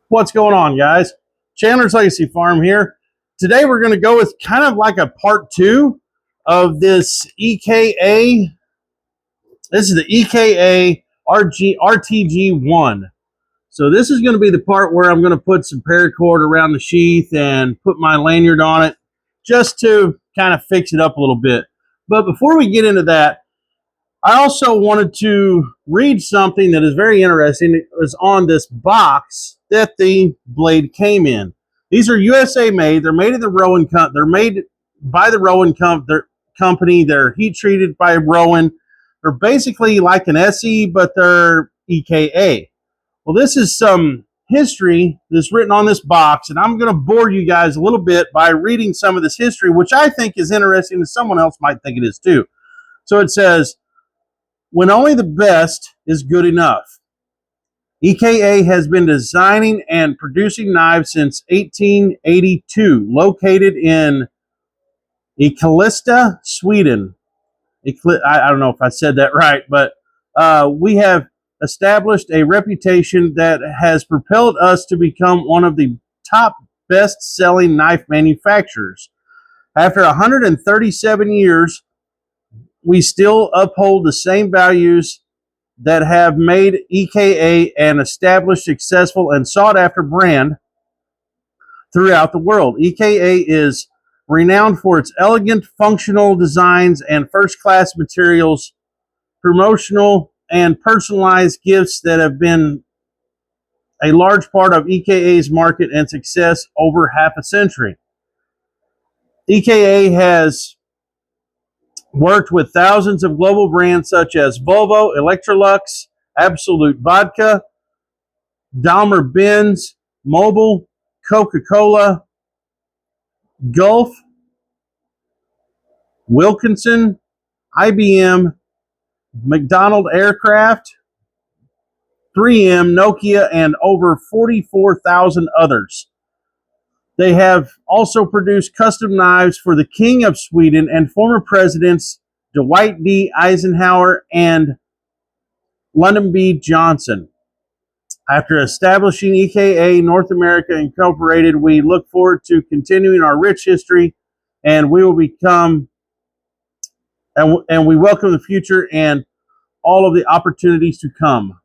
What's going on, guys? Chandler's Legacy Farm here. Today we're going to go with kind of like a part two of this EKA. This is the EKA RTG-1. So this is going to be the part where I'm going to put some paracord around the sheath and put my lanyard on it just to kind of fix it up a little bit. But before we get into that, I also wanted to read something that is very interesting. It was on this box that the blade came in. These are USA made. They're made in the Rowan company. They're made by the Rowan company. They're heat treated by Rowan. They're basically like an SE, but they're EKA. Well, this is some history that's written on this box, and I'm going to bore you guys a little bit by reading some of this history, which I think is interesting, and someone else might think it is too. So it says, when only the best is good enough. EKA has been designing and producing knives since 1882, located in Ekelista, Sweden. I don't know if I said that right, but we have established a reputation that has propelled us to become one of the top best-selling knife manufacturers. After 137 years, we still uphold the same values that have made EKA an established, successful, and sought-after brand throughout the world. EKA is renowned for its elegant, functional designs and first-class materials, promotional and personalized gifts that have been a large part of EKA's market and success over half a century. EKA has worked with thousands of global brands such as Volvo, Electrolux, Absolute Vodka, Daimler-Benz, Mobil, Coca-Cola, Gulf, Wilkinson, IBM, McDonnell Aircraft, 3M, Nokia, and over 44,000 others. They have also produced custom knives for the King of Sweden and former presidents Dwight D. Eisenhower and Lyndon B. Johnson. After establishing EKA North America Incorporated, we look forward to continuing our rich history, and we will become, and we welcome the future and all of the opportunities to come.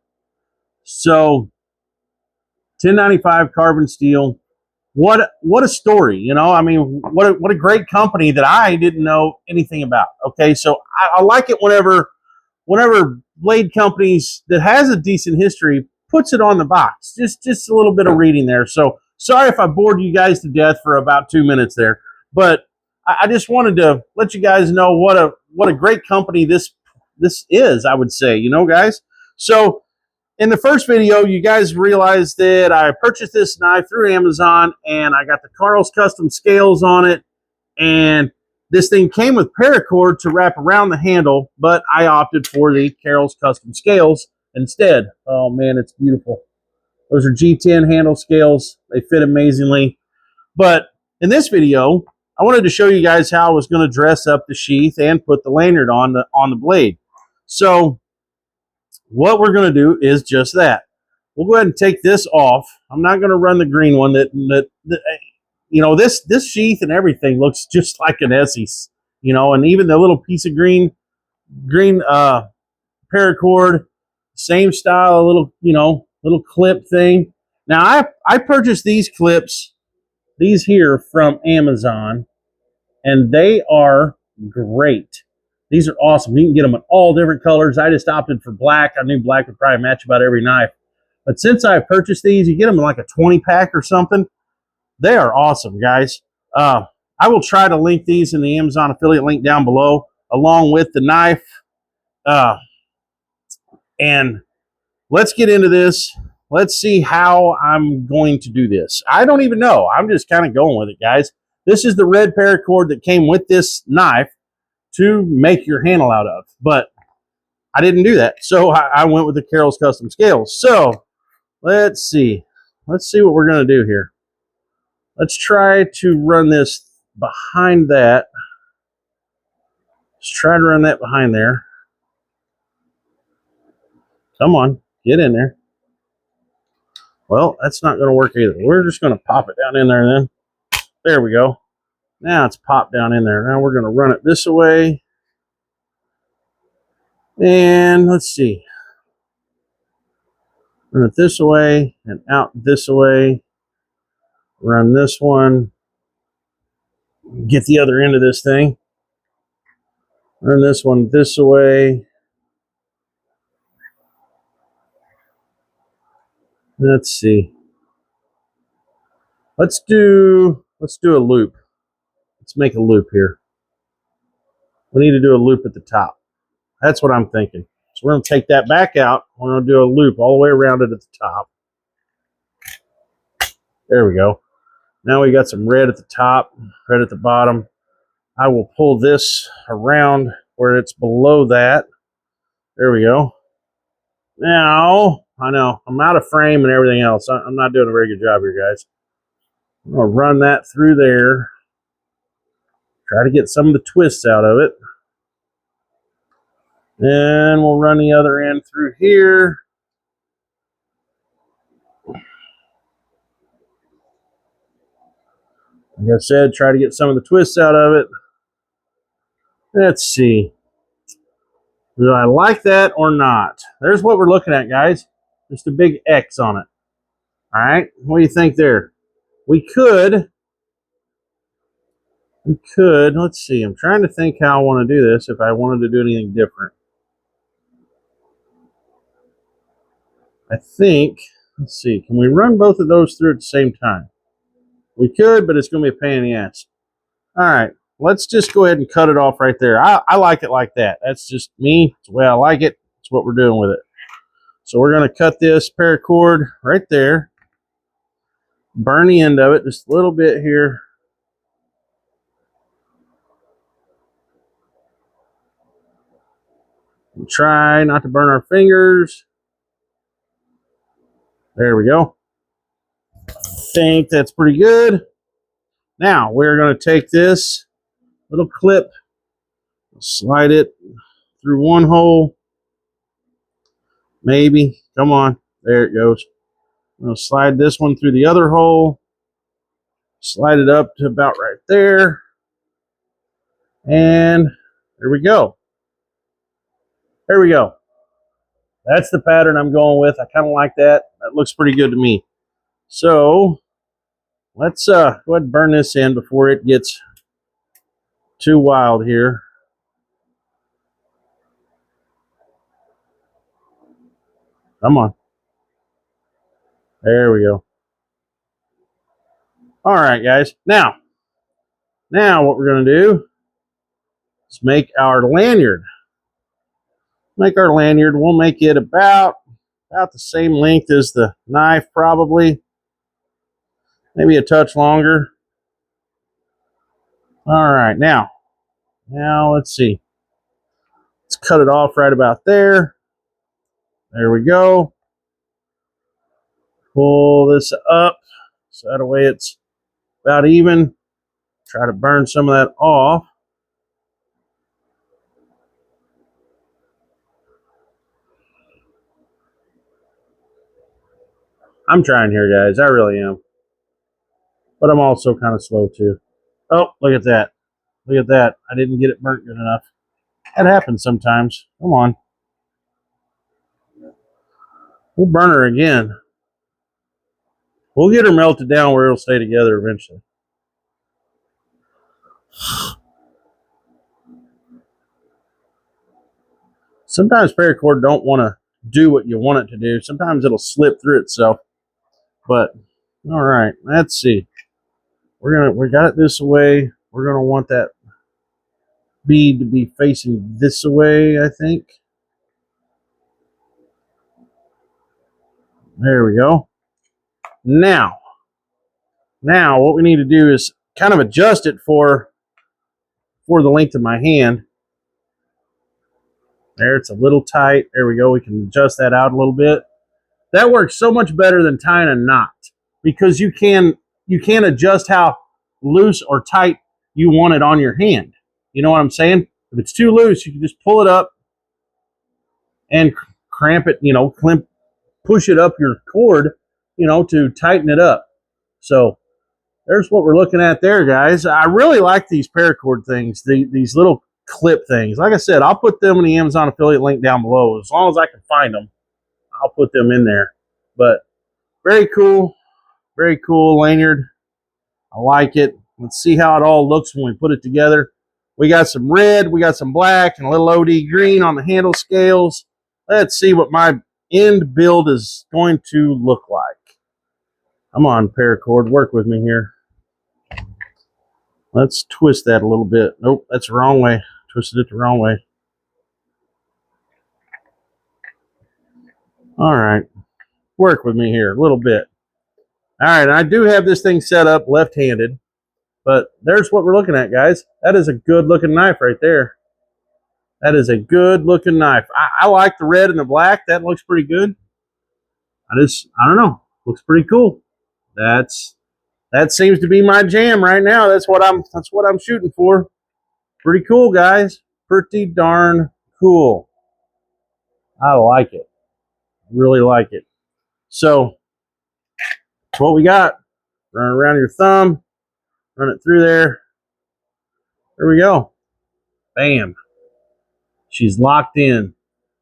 So, 1095 carbon steel. What a story, you know? I mean, what a great company that I didn't know anything about. Okay, so I like it whenever blade companies that has a decent history puts it on the box. Just a little bit of reading there. So sorry if I bored you guys to death for about 2 minutes there, but I just wanted to let you guys know what a great company this is. I would say, you know, guys. So in the first video, you guys realized that I purchased this knife through Amazon, and I got the Carl's custom scales on it, and this thing came with paracord to wrap around the handle, but I opted for the Carol's custom scales instead. Oh man, it's beautiful. Those are G10 handle scales. They fit amazingly. But in this video, I wanted to show you guys how I was going to dress up the sheath and put the lanyard on the blade. So what we're going to do is just that. We'll go ahead and take this off. I'm not going to run the green one that you know, this sheath and everything looks just like an Essie's, you know, and even the little piece of green paracord, same style, a little, you know, little clip thing. Now I purchased these clips, these here from Amazon, and they are great. These are awesome. You can get them in all different colors. I just opted for black. I knew black would probably match about every knife. But since I purchased these, you get them in like a 20-pack or something. They are awesome, guys. I will try to link these in the Amazon affiliate link down below, along with the knife. And let's get into this. Let's see how I'm going to do this. I don't even know. I'm just kind of going with it, guys. This is the red paracord that came with this knife to make your handle out of, but I didn't do that. So I went with the Carol's custom scales. So let's see. Let's see what we're going to do here. Let's try to run this behind that. Let's try to run that behind there. Come on, get in there. Well, that's not going to work either. We're just going to pop it down in there then. There we go. Now it's popped down in there. Now we're going to run it this way. And let's see. Run it this way and out this way. Run this one. Get the other end of this thing. Run this one this way. Let's see. Let's do a loop. Let's make a loop here. We need to do a loop at the top. That's what I'm thinking. So we're going to take that back out. We're going to do a loop all the way around it at the top. There we go. Now we got some red at the top, red at the bottom. I will pull this around where it's below that. There we go. Now, I know, I'm out of frame and everything else. I'm not doing a very good job here, guys. I'm going to run that through there. Try to get some of the twists out of it. And we'll run the other end through here. Like I said, try to get some of the twists out of it. Let's see. Do I like that or not? There's what we're looking at, guys. Just a big X on it. All right. What do you think there? We could, let's see. I'm trying to think how I want to do this, if I wanted to do anything different. I think, let's see. Can we run both of those through at the same time? We could, but it's going to be a pain in the ass. All right. Let's just go ahead and cut it off right there. I like it like that. That's just me. It's the way I like it. It's what we're doing with it. So we're going to cut this paracord right there. Burn the end of it just a little bit here. Try not to burn our fingers. There we go. Think that's pretty good. Now we're going to take this little clip, slide it through one hole. Maybe. Come on. There it goes. I'm going to slide this one through the other hole. Slide it up to about right there. And there we go. There we go. That's the pattern I'm going with. I kind of like that. That looks pretty good to me. So let's go ahead and burn this in before it gets too wild here. Come on. There we go. All right, guys. Now what we're going to do is make our lanyard. Make our lanyard. We'll make it about the same length as the knife, probably. Maybe a touch longer. All right, now let's see. Let's cut it off right about there. There we go. Pull this up so that way it's about even. Try to burn some of that off. I'm trying here, guys. I really am. But I'm also kind of slow, too. Oh, look at that. Look at that. I didn't get it burnt good enough. That happens sometimes. Come on. We'll burn her again. We'll get her melted down where it'll stay together eventually. Sometimes paracord don't want to do what you want it to do. Sometimes it'll slip through itself. But all right, let's see. We got it this way. We're gonna want that bead to be facing this way, I think. There we go. Now what we need to do is kind of adjust it for the length of my hand. There, it's a little tight. There we go. We can adjust that out a little bit. That works so much better than tying a knot, because you can adjust how loose or tight you want it on your hand. You know what I'm saying? If it's too loose, you can just pull it up and cramp it, push it up your cord you know, to tighten it up. So there's what we're looking at there, guys. I really like these paracord things, these little clip things. Like I said, I'll put them in the Amazon affiliate link down below. As long as I can find them, I'll put them in there. But very cool lanyard. I like it. Let's see how it all looks when we put it together. We got some red, we got some black, and a little OD green on the handle scales. Let's see what my end build is going to look like. Come on, Paracord, work with me here. Let's twist that a little bit. Nope, that's the wrong way. Twisted it the wrong way. All right, work with me here a little bit. All right, I do have this thing set up left-handed, but there's what we're looking at, guys. That is a good-looking knife right there. That is a good-looking knife. I like the red and the black. That looks pretty good. I don't know. Looks pretty cool. That seems to be my jam right now. That's what I'm shooting for. Pretty cool, guys. Pretty darn cool. I like it. Really like it. So, that's what we got. Run around your thumb. Run it through there. There we go. Bam. She's locked in.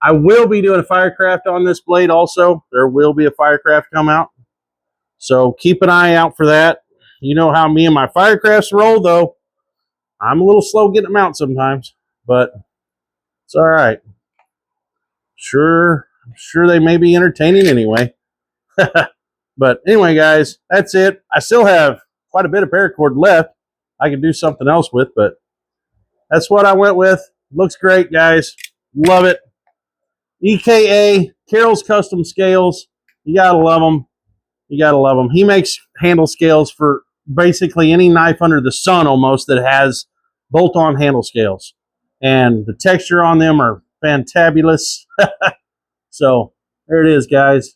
I will be doing a Firecraft on this blade also. There will be a Firecraft come out. So keep an eye out for that. You know how me and my Firecrafts roll, though. I'm a little slow getting them out sometimes, but it's all right. I'm sure they may be entertaining anyway. But anyway, guys, that's it. I still have quite a bit of paracord left I could do something else with, but that's what I went with. Looks great, guys. Love it. EKA, Carroll's Custom Scales. You gotta love them. You gotta love them. He makes handle scales for basically any knife under the sun almost that has bolt-on handle scales. And the texture on them are fantabulous. So there it is, guys.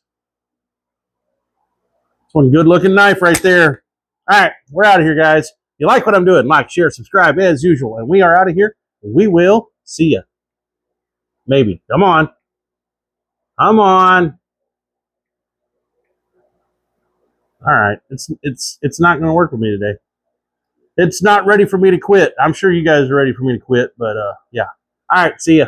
It's one good-looking knife right there. All right, we're out of here, guys. If you like what I'm doing, like, share, subscribe as usual. And we are out of here. We will see you. Maybe. Come on. Come on. All right. It's not going to work with me today. It's not ready for me to quit. I'm sure you guys are ready for me to quit, but yeah. All right. See ya.